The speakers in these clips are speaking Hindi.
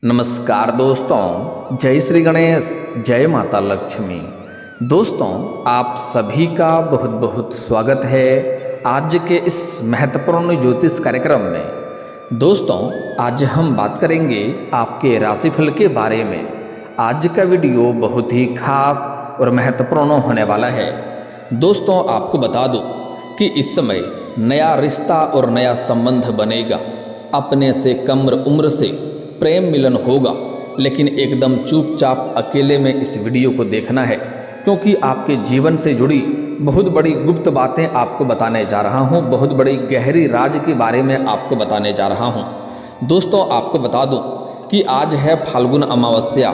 नमस्कार दोस्तों, जय श्री गणेश, जय माता लक्ष्मी। दोस्तों, आप सभी का बहुत बहुत स्वागत है आज के इस महत्वपूर्ण ज्योतिष कार्यक्रम में। दोस्तों, आज हम बात करेंगे आपके राशिफल के बारे में। आज का वीडियो बहुत ही खास और महत्वपूर्ण होने वाला है। दोस्तों, आपको बता दूं कि इस समय नया रिश्ता और नया संबंध बनेगा। अपने से कम उम्र से प्रेम मिलन होगा, लेकिन एकदम चुपचाप अकेले में इस वीडियो को देखना है, क्योंकि आपके जीवन से जुड़ी बहुत बड़ी गुप्त बातें आपको बताने जा रहा हूं। बहुत बड़ी गहरी राज के बारे में आपको बताने जा रहा हूं। दोस्तों, आपको बता दूं कि आज है फाल्गुन अमावस्या।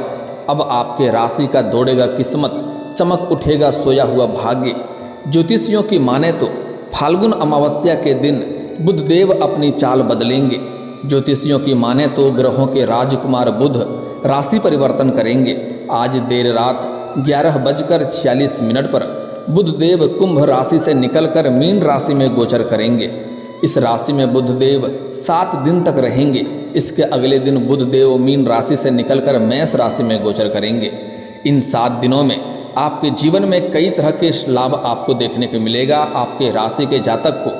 अब आपके राशि का दौड़ेगा किस्मत, चमक उठेगा सोया हुआ भाग्य। ज्योतिषियों की माने तो फाल्गुन अमावस्या के दिन बुधदेव अपनी चाल बदलेंगे। ज्योतिषियों की माने तो ग्रहों के राजकुमार बुध राशि परिवर्तन करेंगे। आज देर रात 11:46 पर बुधदेव कुंभ राशि से निकलकर मीन राशि में गोचर करेंगे। इस राशि में बुधदेव 7 दिन तक रहेंगे। इसके अगले दिन बुधदेव मीन राशि से निकलकर मेष राशि में गोचर करेंगे। इन 7 दिनों में आपके जीवन में कई तरह के लाभ आपको देखने को मिलेगा। आपके राशि के जातक को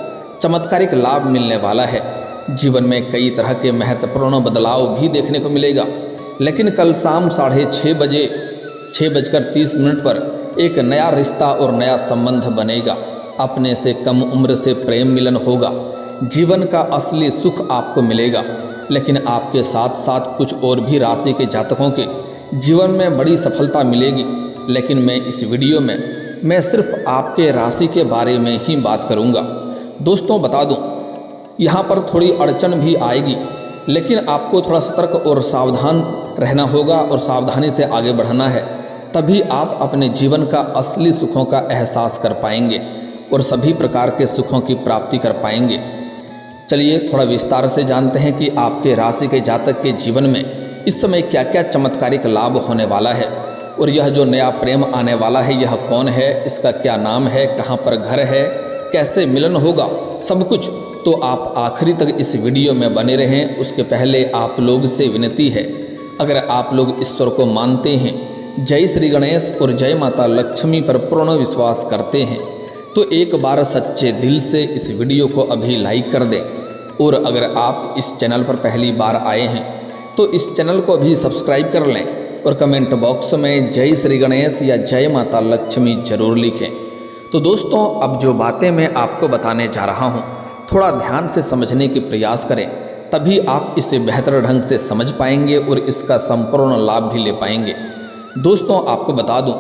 चमत्कारिक लाभ मिलने वाला है। जीवन में कई तरह के महत्वपूर्ण बदलाव भी देखने को मिलेगा। लेकिन कल शाम 6:30 पर एक नया रिश्ता और नया संबंध बनेगा। अपने से कम उम्र से प्रेम मिलन होगा। जीवन का असली सुख आपको मिलेगा। लेकिन आपके साथ साथ कुछ और भी राशि के जातकों के जीवन में बड़ी सफलता मिलेगी। लेकिन मैं इस वीडियो में मैं सिर्फ आपके राशि के बारे में ही बात करूंगा। दोस्तों, बता दूं, यहाँ पर थोड़ी अड़चन भी आएगी, लेकिन आपको थोड़ा सतर्क और सावधान रहना होगा और सावधानी से आगे बढ़ना है। तभी आप अपने जीवन का असली सुखों का एहसास कर पाएंगे और सभी प्रकार के सुखों की प्राप्ति कर पाएंगे। चलिए थोड़ा विस्तार से जानते हैं कि आपके राशि के जातक के जीवन में इस समय क्या क्या चमत्कारिक लाभ होने वाला है, और यह जो नया प्रेम आने वाला है यह कौन है, इसका क्या नाम है, कहाँ पर घर है, कैसे मिलन होगा, सब कुछ। तो आप आखिरी तक इस वीडियो में बने रहें। उसके पहले आप लोग से विनती है, अगर आप लोग ईश्वर को मानते हैं, जय श्री गणेश और जय माता लक्ष्मी पर पूर्ण विश्वास करते हैं, तो एक बार सच्चे दिल से इस वीडियो को अभी लाइक कर दें। और अगर आप इस चैनल पर पहली बार आए हैं तो इस चैनल को भी सब्सक्राइब कर लें और कमेंट बॉक्स में जय श्री गणेश या जय माता लक्ष्मी जरूर लिखें। तो दोस्तों, अब जो बातें मैं आपको बताने जा रहा हूँ थोड़ा ध्यान से समझने की प्रयास करें, तभी आप इसे बेहतर ढंग से समझ पाएंगे और इसका संपूर्ण लाभ भी ले पाएंगे। दोस्तों, आपको बता दूं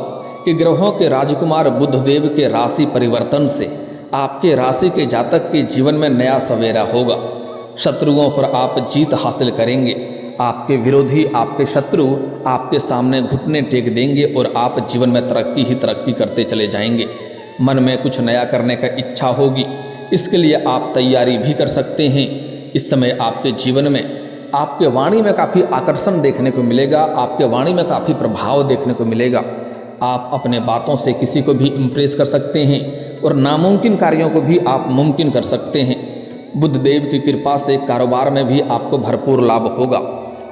कि ग्रहों के राजकुमार बुधदेव के राशि परिवर्तन से आपके राशि के जातक के जीवन में नया सवेरा होगा। शत्रुओं पर आप जीत हासिल करेंगे। आपके विरोधी, आपके शत्रु आपके सामने घुटने टेक देंगे और आप जीवन में तरक्की ही तरक्की करते चले जाएंगे। मन में कुछ नया करने का इच्छा होगी, इसके लिए आप तैयारी भी कर सकते हैं। इस समय आपके जीवन में आपके वाणी में काफ़ी आकर्षण देखने को मिलेगा। आपके वाणी में काफ़ी प्रभाव देखने को मिलेगा। आप अपने बातों से किसी को भी इम्प्रेस कर सकते हैं और नामुमकिन कार्यों को भी आप मुमकिन कर सकते हैं। बुधदेव की कृपा से कारोबार में भी आपको भरपूर लाभ होगा।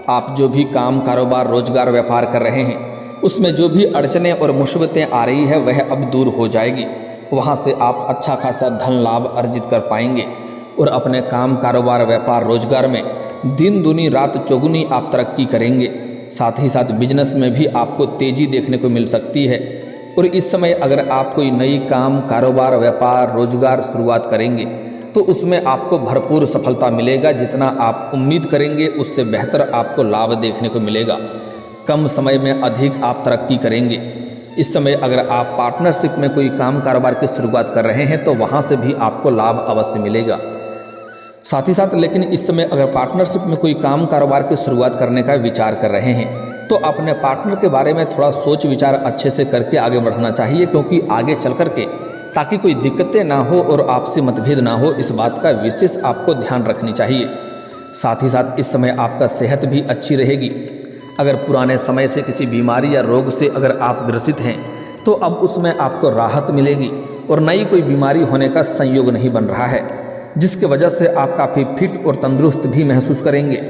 आप जो भी काम, कारोबार, रोजगार, व्यापार कर रहे हैं उसमें जो भी अड़चनें और मुसीबतें आ रही है वह अब दूर हो जाएगी। वहाँ से आप अच्छा खासा धन लाभ अर्जित कर पाएंगे और अपने काम, कारोबार, व्यापार, रोजगार में दिन दूनी रात चौगुनी आप तरक्की करेंगे। साथ ही साथ बिजनेस में भी आपको तेजी देखने को मिल सकती है। और इस समय अगर आप कोई नई काम, कारोबार, व्यापार, रोजगार शुरुआत करेंगे तो उसमें आपको भरपूर सफलता मिलेगा। जितना आप उम्मीद करेंगे उससे बेहतर आपको लाभ देखने को मिलेगा। कम समय में अधिक आप तरक्की करेंगे। इस समय अगर आप पार्टनरशिप में कोई काम, कारोबार की शुरुआत कर रहे हैं तो वहाँ से भी आपको लाभ अवश्य मिलेगा। साथ ही साथ लेकिन इस समय अगर पार्टनरशिप में कोई काम, कारोबार की शुरुआत करने का विचार कर रहे हैं तो अपने पार्टनर के बारे में थोड़ा सोच विचार अच्छे से करके आगे बढ़ना चाहिए, क्योंकि आगे चल कर के ताकि कोई दिक्कतें ना हो और आपसी मतभेद ना हो, इस बात का विशेष आपको ध्यान रखनी चाहिए। साथ ही साथ इस समय आपका सेहत भी अच्छी रहेगी। अगर पुराने समय से किसी बीमारी या रोग से अगर आप ग्रसित हैं तो अब उसमें आपको राहत मिलेगी और नई कोई बीमारी होने का संयोग नहीं बन रहा है, जिसकी वजह से आप काफ़ी फिट और तंदुरुस्त भी महसूस करेंगे।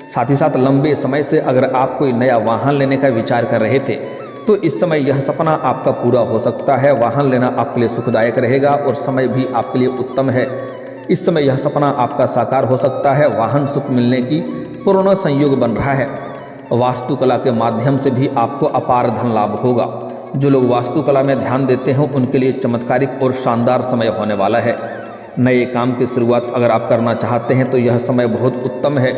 साथ ही साथ लंबे समय से अगर आप कोई नया वाहन लेने का विचार कर रहे थे तो इस समय यह सपना आपका पूरा हो सकता है। वाहन लेना आपके लिए सुखदायक रहेगा और समय भी आपके लिए उत्तम है। इस समय यह सपना आपका साकार हो सकता है। वाहन सुख मिलने की पूर्ण संयोग बन रहा है। वास्तुकला के माध्यम से भी आपको अपार धन लाभ होगा। जो लोग वास्तुकला में ध्यान देते हैं उनके लिए चमत्कारिक और शानदार समय होने वाला है। नए काम की शुरुआत अगर आप करना चाहते हैं तो यह समय बहुत उत्तम है।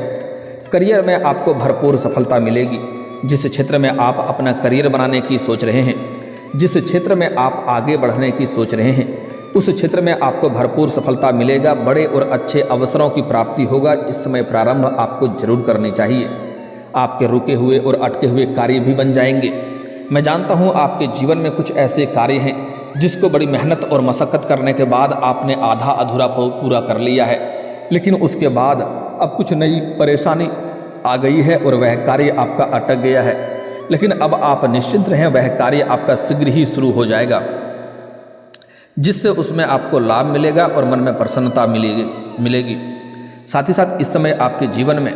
करियर में आपको भरपूर सफलता मिलेगी। जिस क्षेत्र में आप अपना करियर बनाने की सोच रहे हैं, जिस क्षेत्र में आप आगे बढ़ने की सोच रहे हैं, उस क्षेत्र में आपको भरपूर सफलता मिलेगा। बड़े और अच्छे अवसरों की प्राप्ति होगा। इस समय प्रारंभ आपको जरूर करनी चाहिए। आपके रुके हुए और अटके हुए कार्य भी बन जाएंगे। मैं जानता हूँ आपके जीवन में कुछ ऐसे कार्य हैं जिसको बड़ी मेहनत और मशक्क़त करने के बाद आपने आधा अधूरा पूरा कर लिया है, लेकिन उसके बाद अब कुछ नई परेशानी आ गई है और वह कार्य आपका अटक गया है। लेकिन अब आप निश्चिंत रहें, वह कार्य आपका शीघ्र ही शुरू हो जाएगा, जिससे उसमें आपको लाभ मिलेगा और मन में प्रसन्नता मिलेगी। साथ ही साथ इस समय आपके जीवन में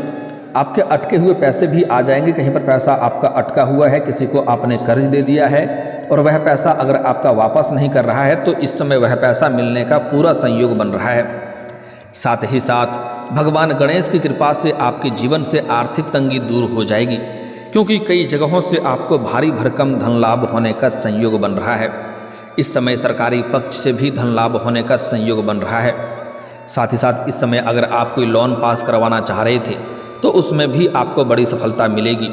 आपके अटके हुए पैसे भी आ जाएंगे। कहीं पर पैसा आपका अटका हुआ है, किसी को आपने कर्ज दे दिया है और वह पैसा अगर आपका वापस नहीं कर रहा है तो इस समय वह पैसा मिलने का पूरा संयोग बन रहा है। साथ ही साथ भगवान गणेश की कृपा से आपके जीवन से आर्थिक तंगी दूर हो जाएगी, क्योंकि कई जगहों से आपको भारी भरकम धन लाभ होने का संयोग बन रहा है। इस समय सरकारी पक्ष से भी धन लाभ होने का संयोग बन रहा है। साथ ही साथ इस समय अगर आप कोई लोन पास करवाना चाह रहे थे तो उसमें भी आपको बड़ी सफलता मिलेगी।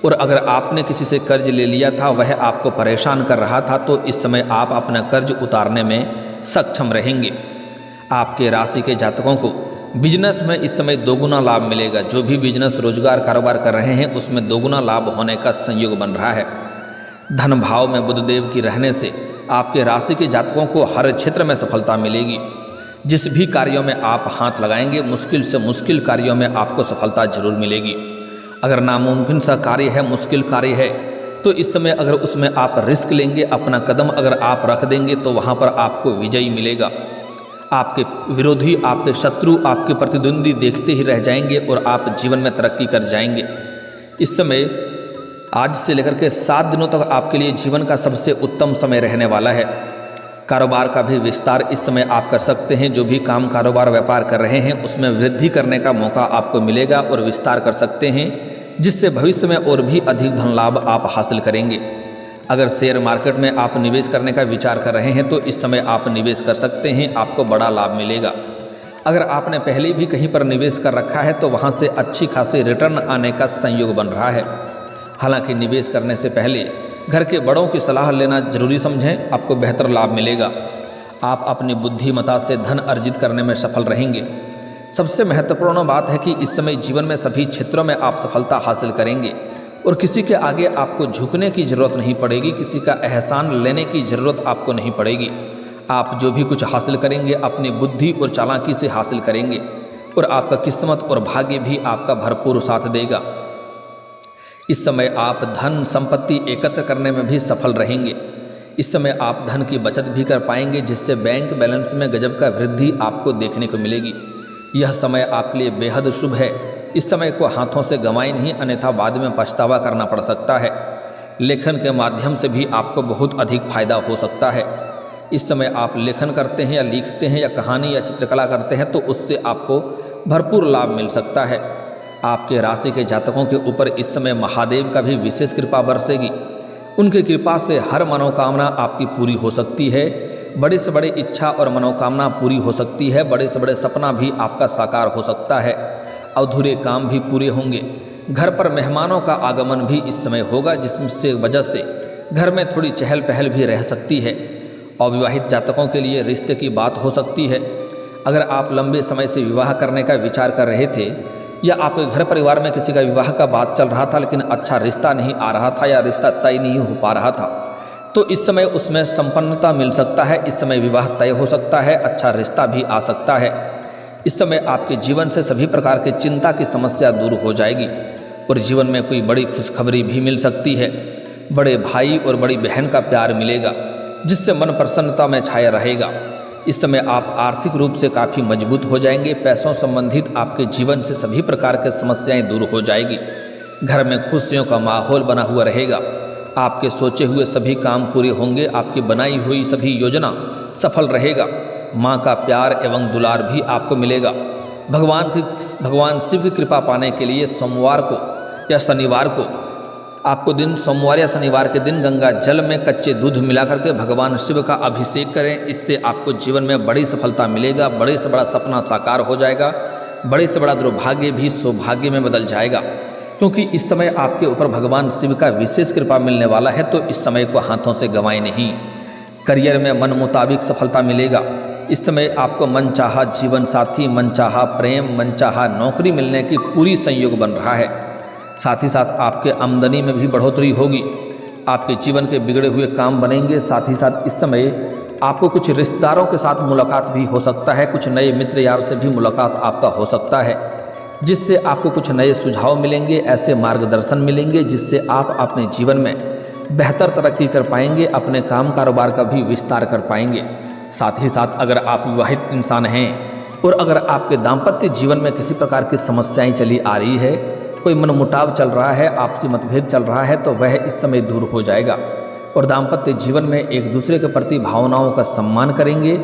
और अगर आपने किसी से कर्ज ले लिया था, वह आपको परेशान कर रहा था, तो इस समय आप अपना कर्ज उतारने में सक्षम रहेंगे। आपके राशि के जातकों को बिजनेस में इस समय दोगुना लाभ मिलेगा। जो भी बिजनेस रोजगार कारोबार कर रहे हैं उसमें दोगुना लाभ होने का संयोग बन रहा है। धन भाव में बुधदेव की रहने से आपके राशि के जातकों को हर क्षेत्र में सफलता मिलेगी। जिस भी कार्यों में आप हाथ लगाएंगे, मुश्किल से मुश्किल कार्यों में आपको सफलता जरूर मिलेगी। अगर नामुमकिन सा कार्य है, मुश्किल कार्य है, तो इस समय अगर उसमें आप रिस्क लेंगे, अपना कदम अगर आप रख देंगे तो वहाँ पर आपको विजयी मिलेगा। आपके विरोधी, आपके शत्रु, आपके प्रतिद्वंदी देखते ही रह जाएंगे और आप जीवन में तरक्की कर जाएंगे। इस समय आज से लेकर के 7 दिनों तक आपके लिए जीवन का सबसे उत्तम समय रहने वाला है। कारोबार का भी विस्तार इस समय आप कर सकते हैं। जो भी काम कारोबार व्यापार कर रहे हैं उसमें वृद्धि करने का मौका आपको मिलेगा और विस्तार कर सकते हैं, जिससे भविष्य में और भी अधिक धन लाभ आप हासिल करेंगे। अगर शेयर मार्केट में आप निवेश करने का विचार कर रहे हैं तो इस समय आप निवेश कर सकते हैं, आपको बड़ा लाभ मिलेगा। अगर आपने पहले भी कहीं पर निवेश कर रखा है तो वहाँ से अच्छी खासी रिटर्न आने का संयोग बन रहा है। हालांकि निवेश करने से पहले घर के बड़ों की सलाह लेना जरूरी समझें, आपको बेहतर लाभ मिलेगा। आप अपनी बुद्धिमत्ता से धन अर्जित करने में सफल रहेंगे। सबसे महत्वपूर्ण बात है कि इस समय जीवन में सभी क्षेत्रों में आप सफलता हासिल करेंगे और किसी के आगे आपको झुकने की ज़रूरत नहीं पड़ेगी, किसी का एहसान लेने की ज़रूरत आपको नहीं पड़ेगी। आप जो भी कुछ हासिल करेंगे अपनी बुद्धि और चालाकी से हासिल करेंगे और आपका किस्मत और भाग्य भी आपका भरपूर साथ देगा। इस समय आप धन संपत्ति एकत्र करने में भी सफल रहेंगे। इस समय आप धन की बचत भी कर पाएंगे, जिससे बैंक बैलेंस में गजब का वृद्धि आपको देखने को मिलेगी। यह समय आपके लिए बेहद शुभ है। इस समय को हाथों से गंवाएं नहीं, अन्यथा बाद में पछतावा करना पड़ सकता है। लेखन के माध्यम से भी आपको बहुत अधिक फायदा हो सकता है। इस समय आप लेखन करते हैं या लिखते हैं या कहानी या चित्रकला करते हैं तो उससे आपको भरपूर लाभ मिल सकता है। आपके राशि के जातकों के ऊपर इस समय महादेव का भी विशेष कृपा बरसेगी। उनकी कृपा से हर मनोकामना आपकी पूरी हो सकती है। बड़े से बड़े इच्छा और मनोकामना पूरी हो सकती है। बड़े से बड़े सपना भी आपका साकार हो सकता है। अधूरे काम भी पूरे होंगे। घर पर मेहमानों का आगमन भी इस समय होगा, जिससे वजह से घर में थोड़ी चहल पहल भी रह सकती है। अविवाहित जातकों के लिए रिश्ते की बात हो सकती है। अगर आप लंबे समय से विवाह करने का विचार कर रहे थे या आपके घर परिवार में किसी का विवाह का बात चल रहा था लेकिन अच्छा रिश्ता नहीं आ रहा था या रिश्ता तय नहीं हो पा रहा था, तो इस समय उसमें संपन्नता मिल सकता है। इस समय विवाह तय हो सकता है, अच्छा रिश्ता भी आ सकता है। इस समय आपके जीवन से सभी प्रकार की चिंता की समस्या दूर हो जाएगी और जीवन में कोई बड़ी खुशखबरी भी मिल सकती है। बड़े भाई और बड़ी बहन का प्यार मिलेगा, जिससे मन प्रसन्नता में छाया रहेगा। इस समय आप आर्थिक रूप से काफ़ी मजबूत हो जाएंगे। पैसों संबंधित आपके जीवन से सभी प्रकार की समस्याएं दूर हो जाएगी। घर में खुशियों का माहौल बना हुआ रहेगा। आपके सोचे हुए सभी काम पूरे होंगे। आपकी बनाई हुई सभी योजना सफल रहेगा। माँ का प्यार एवं दुलार भी आपको मिलेगा। भगवान शिव की कृपा पाने के लिए सोमवार को या शनिवार को आपको सोमवार या शनिवार के दिन गंगा जल में कच्चे दूध मिला करके भगवान शिव का अभिषेक करें। इससे आपको जीवन में बड़ी सफलता मिलेगा। बड़े से बड़ा सपना साकार हो जाएगा। बड़े से बड़ा दुर्भाग्य भी सौभाग्य में बदल जाएगा, क्योंकि इस समय आपके ऊपर भगवान शिव का विशेष कृपा मिलने वाला है। तो इस समय को हाथों से गंवाएं नहीं। करियर में मन मुताबिक सफलता मिलेगा। इस समय आपको मनचाहा जीवन साथी, मनचाहा प्रेम, मनचाहा नौकरी मिलने की पूरी संयोग बन रहा है। साथ ही साथ आपके आमदनी में भी बढ़ोतरी होगी। आपके जीवन के बिगड़े हुए काम बनेंगे। साथ ही साथ इस समय आपको कुछ रिश्तेदारों के साथ मुलाकात भी हो सकता है। कुछ नए मित्र यार से भी मुलाकात आपका हो सकता है, जिससे आपको कुछ नए सुझाव मिलेंगे, ऐसे मार्गदर्शन मिलेंगे जिससे आप अपने जीवन में बेहतर तरक्की कर पाएंगे, अपने काम कारोबार का भी विस्तार कर पाएंगे। साथ ही साथ अगर आप विवाहित इंसान हैं और अगर आपके दाम्पत्य जीवन में किसी प्रकार की समस्याएं चली आ रही है, कोई मनमुटाव चल रहा है, आपसी मतभेद चल रहा है, तो वह इस समय दूर हो जाएगा और दाम्पत्य जीवन में एक दूसरे के प्रति भावनाओं का सम्मान करेंगे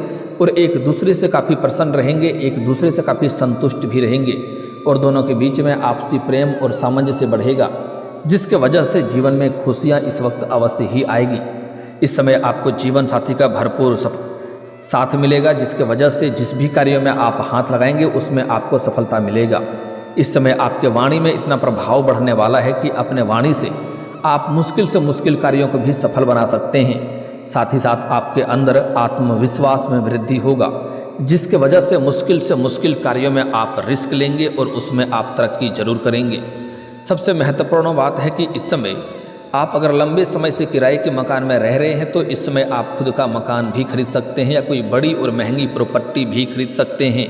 और एक दूसरे से काफ़ी प्रसन्न रहेंगे, एक दूसरे से काफ़ी संतुष्ट भी रहेंगे और दोनों के बीच में आपसी प्रेम और सामंजस्य बढ़ेगा, जिसके वजह से जीवन में खुशियाँ इस वक्त अवश्य ही आएगी। इस समय आपको जीवन साथी का भरपूर साथ मिलेगा, जिसके वजह से जिस भी कार्यों में आप हाथ लगाएंगे उसमें आपको सफलता मिलेगा। इस समय आपके वाणी में इतना प्रभाव बढ़ने वाला है कि अपने वाणी से आप मुश्किल से मुश्किल कार्यों को भी सफल बना सकते हैं। साथ ही साथ आपके अंदर आत्मविश्वास में वृद्धि होगा, जिसके वजह से मुश्किल कार्यों में आप रिस्क लेंगे और उसमें आप तरक्की जरूर करेंगे। सबसे महत्वपूर्ण बात है कि इस समय आप अगर लंबे समय से किराए के मकान में रह रहे हैं तो इस समय आप खुद का मकान भी खरीद सकते हैं या कोई बड़ी और महंगी प्रॉपर्टी भी खरीद सकते हैं।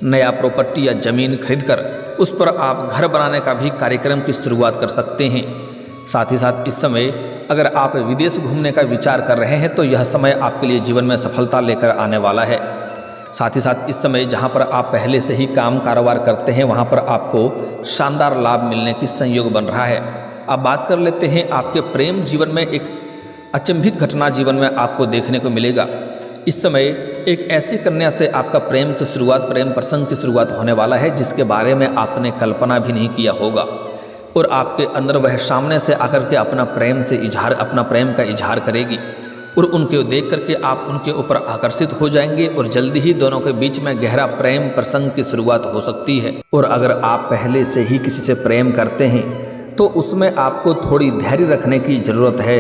नया प्रॉपर्टी या ज़मीन खरीदकर उस पर आप घर बनाने का भी कार्यक्रम की शुरुआत कर सकते हैं। साथ ही साथ इस समय अगर आप विदेश घूमने का विचार कर रहे हैं तो यह समय आपके लिए जीवन में सफलता लेकर आने वाला है। साथ ही साथ इस समय जहां पर आप पहले से ही काम कारोबार करते हैं वहां पर आपको शानदार लाभ मिलने की संयोग बन रहा है। अब बात कर लेते हैं आपके प्रेम जीवन में। एक अचंभित घटना जीवन में आपको देखने को मिलेगा। इस समय एक ऐसी कन्या से आपका प्रेम प्रसंग की शुरुआत होने वाला है जिसके बारे में आपने कल्पना भी नहीं किया होगा और आपके अंदर वह सामने से आकर के अपना प्रेम का इजहार करेगी और उनको देख करके आप उनके ऊपर आकर्षित हो जाएंगे और जल्दी ही दोनों के बीच में गहरा प्रेम प्रसंग की शुरुआत हो सकती है। और अगर आप पहले से ही किसी से प्रेम करते हैं तो उसमें आपको थोड़ी धैर्य रखने की ज़रूरत है।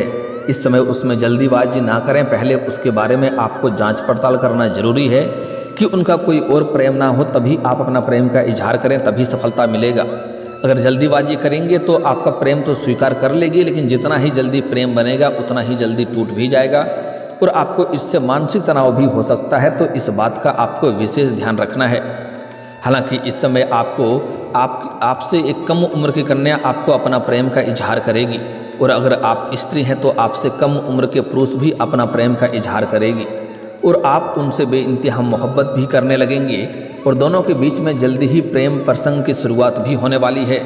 इस समय उसमें जल्दीबाजी ना करें। पहले उसके बारे में आपको जांच पड़ताल करना जरूरी है कि उनका कोई और प्रेम ना हो, तभी आप अपना प्रेम का इजहार करें, तभी सफलता मिलेगा। अगर जल्दीबाजी करेंगे तो आपका प्रेम तो स्वीकार कर लेगी, लेकिन जितना ही जल्दी प्रेम बनेगा उतना ही जल्दी टूट भी जाएगा और आपको इससे मानसिक तनाव भी हो सकता है। तो इस बात का आपको विशेष ध्यान रखना है। हालांकि इस समय आपसे एक कम उम्र की कन्या आपको अपना प्रेम का इजहार करेगी और अगर आप स्त्री हैं तो आपसे कम उम्र के पुरुष भी अपना प्रेम का इजहार करेगी और आप उनसे बेइंतहा मोहब्बत भी करने लगेंगे और दोनों के बीच में जल्दी ही प्रेम प्रसंग की शुरुआत भी होने वाली है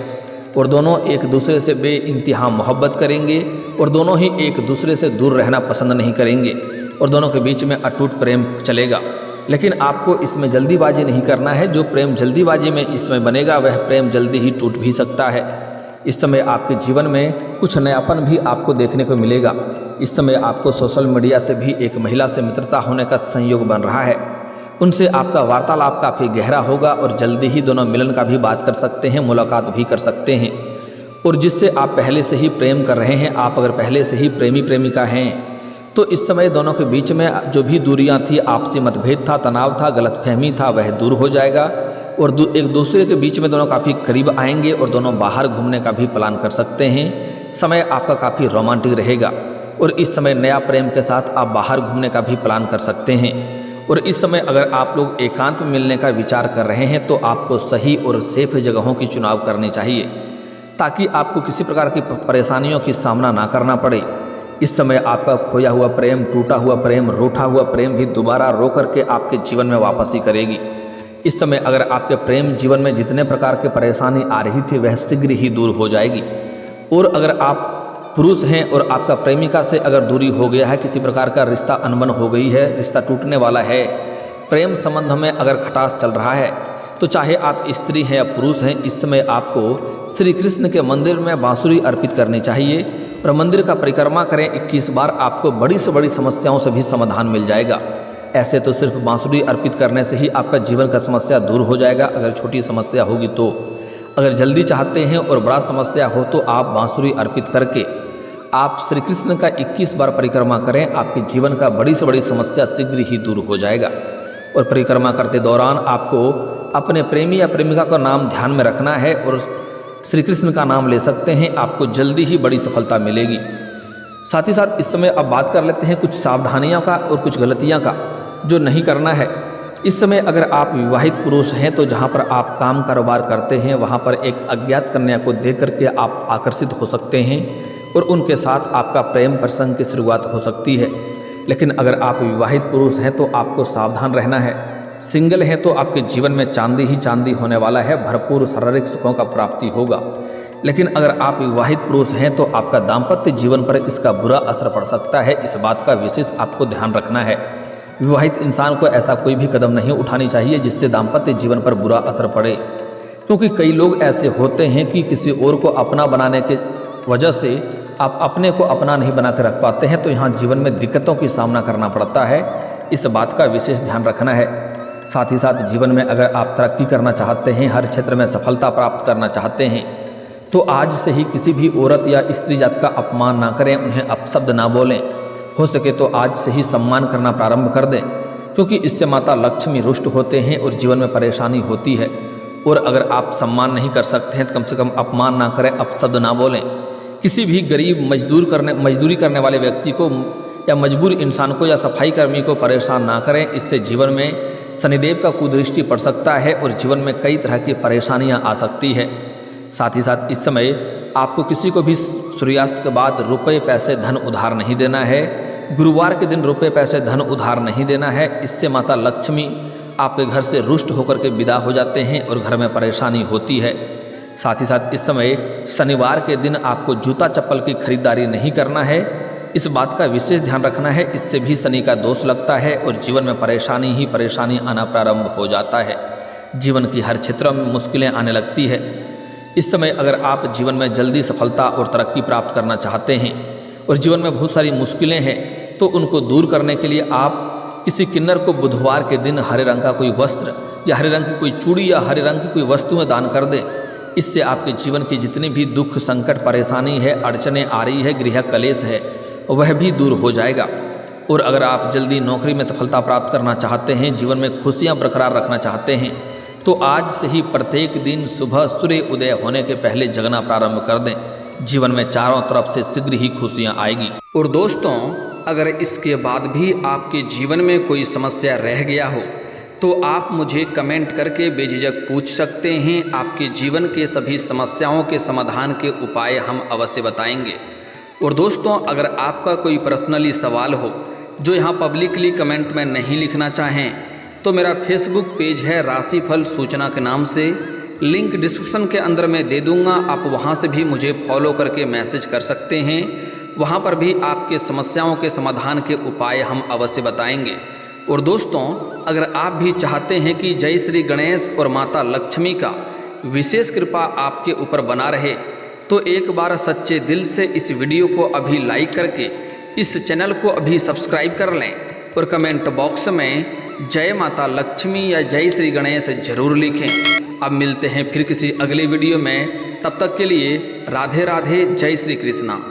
और दोनों एक दूसरे से बेइंतहा मोहब्बत करेंगे और दोनों ही एक दूसरे से दूर रहना पसंद नहीं करेंगे और दोनों के बीच में अटूट प्रेम चलेगा। लेकिन आपको इसमें जल्दीबाजी नहीं करना है। जो प्रेम जल्दीबाजी में इसमें बनेगा वह प्रेम जल्दी ही टूट भी सकता है। इस समय आपके जीवन में कुछ नयापन भी आपको देखने को मिलेगा। इस समय आपको सोशल मीडिया से भी एक महिला से मित्रता होने का संयोग बन रहा है। उनसे आपका वार्तालाप काफ़ी गहरा होगा और जल्दी ही दोनों मिलन का भी बात कर सकते हैं, मुलाकात भी कर सकते हैं। और जिससे आप पहले से ही प्रेम कर रहे हैं, आप अगर पहले से ही प्रेमी प्रेमिका हैं तो इस समय दोनों के बीच में जो भी दूरियां थी, आपसी मतभेद था, तनाव था, गलतफहमी था, वह दूर हो जाएगा और एक दूसरे के बीच में दोनों काफ़ी करीब आएंगे और दोनों बाहर घूमने का भी प्लान कर सकते हैं। समय आपका काफ़ी रोमांटिक रहेगा और इस समय नया प्रेम के साथ आप बाहर घूमने का भी प्लान कर सकते हैं। और इस समय अगर आप लोग एकांत में मिलने का विचार कर रहे हैं तो आपको सही और सेफ जगहों की चुनाव करनी चाहिए ताकि आपको किसी प्रकार की परेशानियों की सामना ना करना पड़े। इस समय आपका खोया हुआ प्रेम, टूटा हुआ प्रेम, रूठा हुआ प्रेम भी दोबारा रो करके आपके जीवन में वापसी करेगी। इस समय अगर आपके प्रेम जीवन में जितने प्रकार की परेशानी आ रही थी वह शीघ्र ही दूर हो जाएगी। और अगर आप पुरुष हैं और आपका प्रेमिका से अगर दूरी हो गया है, किसी प्रकार का रिश्ता अनबन हो गई है, रिश्ता टूटने वाला है, प्रेम संबंध में अगर खटास चल रहा है, तो चाहे आप स्त्री हैं या पुरुष हैं, इस समय आपको श्री कृष्ण के मंदिर में बांसुरी अर्पित करनी चाहिए और मंदिर का परिक्रमा करें 21 बार। आपको बड़ी से बड़ी समस्याओं से भी समाधान मिल जाएगा। ऐसे तो सिर्फ बांसुरी अर्पित करने से ही आपका जीवन का समस्या दूर हो जाएगा, अगर छोटी समस्या होगी तो। अगर जल्दी चाहते हैं और बड़ा समस्या हो तो आप बांसुरी अर्पित करके आप श्री कृष्ण का 21 बार परिक्रमा करें, आपके जीवन का बड़ी से बड़ी समस्या शीघ्र ही दूर हो जाएगा। और परिक्रमा करते दौरान आपको अपने प्रेमी या प्रेमिका का नाम ध्यान में रखना है और श्री कृष्ण का नाम ले सकते हैं, आपको जल्दी ही बड़ी सफलता मिलेगी। साथ ही साथ इस समय अब बात कर लेते हैं कुछ सावधानियों का और कुछ गलतियां का जो नहीं करना है। इस समय अगर आप विवाहित पुरुष हैं तो जहां पर आप काम कारोबार करते हैं वहां पर एक अज्ञात कन्या को देख करके आप आकर्षित हो सकते हैं और उनके साथ आपका प्रेम प्रसंग की शुरुआत हो सकती है। लेकिन अगर आप विवाहित पुरुष हैं तो आपको सावधान रहना है। सिंगल हैं तो आपके जीवन में चांदी ही चांदी होने वाला है, भरपूर शारीरिक सुखों का प्राप्ति होगा। लेकिन अगर आप विवाहित पुरुष हैं तो आपका दाम्पत्य जीवन पर इसका बुरा असर पड़ सकता है, इस बात का विशेष आपको ध्यान रखना है। विवाहित इंसान को ऐसा कोई भी कदम नहीं उठानी चाहिए जिससे दाम्पत्य जीवन पर बुरा असर पड़े, क्योंकि कई लोग ऐसे होते हैं कि किसी और को अपना बनाने के वजह से आप अपने को अपना नहीं बना कर रख पाते हैं, तो यहाँ जीवन में दिक्कतों की सामना करना पड़ता है, इस बात का विशेष ध्यान रखना है। साथ ही साथ जीवन में अगर आप तरक्की करना चाहते हैं, हर क्षेत्र में सफलता प्राप्त करना चाहते हैं, तो आज से ही किसी भी औरत या स्त्री जात का अपमान ना करें, उन्हें अपशब्द ना बोलें। हो सके तो आज से ही सम्मान करना प्रारंभ कर दें, क्योंकि इससे माता लक्ष्मी रुष्ट होते हैं और जीवन में परेशानी होती है। और अगर आप सम्मान नहीं कर सकते हैं तो कम से कम अपमान ना करें, अपशब्द ना बोलें। किसी भी गरीब मजदूरी करने वाले व्यक्ति को या मजबूर इंसान को या सफाई कर्मी को परेशान ना करें, इससे जीवन में शनिदेव का कुदृष्टि पड़ सकता है और जीवन में कई तरह की परेशानियां आ सकती है। साथ ही साथ इस समय आपको किसी को भी सूर्यास्त के बाद रुपए पैसे धन उधार नहीं देना है। गुरुवार के दिन रुपए पैसे धन उधार नहीं देना है, इससे माता लक्ष्मी आपके घर से रुष्ट होकर के विदा हो जाते हैं और घर में परेशानी होती है। साथ ही साथ इस समय शनिवार के दिन आपको जूता चप्पल की खरीदारी नहीं करना है, इस बात का विशेष ध्यान रखना है, इससे भी शनि का दोष लगता है और जीवन में परेशानी ही परेशानी आना प्रारंभ हो जाता है। जीवन की हर क्षेत्रों में मुश्किलें आने लगती है। इस समय अगर आप जीवन में जल्दी सफलता और तरक्की प्राप्त करना चाहते हैं और जीवन में बहुत सारी मुश्किलें हैं तो उनको दूर करने के लिए आप किसी किन्नर को बुधवार के दिन हरे रंग का कोई वस्त्र या हरे रंग की कोई चूड़ी या हरे रंग की कोई वस्तुएं दान कर दें। इससे आपके जीवन की जितनी भी दुख संकट परेशानी है, अड़चने आ रही है, गृह कलेश है, वह भी दूर हो जाएगा। और अगर आप जल्दी नौकरी में सफलता प्राप्त करना चाहते हैं, जीवन में खुशियां बरकरार रखना चाहते हैं, तो आज से ही प्रत्येक दिन सुबह सूर्य उदय होने के पहले जगना प्रारंभ कर दें। जीवन में चारों तरफ से शीघ्र ही खुशियां आएगी। और दोस्तों, अगर इसके बाद भी आपके जीवन में कोई समस्या रह गया हो तो आप मुझे कमेंट करके बेझिझक पूछ सकते हैं। आपके जीवन के सभी समस्याओं के समाधान के उपाय हम अवश्य बताएंगे। और दोस्तों, अगर आपका कोई पर्सनली सवाल हो जो यहाँ पब्लिकली कमेंट में नहीं लिखना चाहें तो मेरा फेसबुक पेज है राशिफल सूचना के नाम से, लिंक डिस्क्रिप्शन के अंदर मैं दे दूँगा, आप वहाँ से भी मुझे फॉलो करके मैसेज कर सकते हैं। वहाँ पर भी आपके समस्याओं के समाधान के उपाय हम अवश्य बताएंगे। और दोस्तों, अगर आप भी चाहते हैं कि जय श्री गणेश और माता लक्ष्मी का विशेष कृपा आपके ऊपर बना रहे तो एक बार सच्चे दिल से इस वीडियो को अभी लाइक करके इस चैनल को अभी सब्सक्राइब कर लें और कमेंट बॉक्स में जय माता लक्ष्मी या जय श्री गणेश जरूर लिखें। अब मिलते हैं फिर किसी अगले वीडियो में, तब तक के लिए राधे राधे, जय श्री कृष्णा।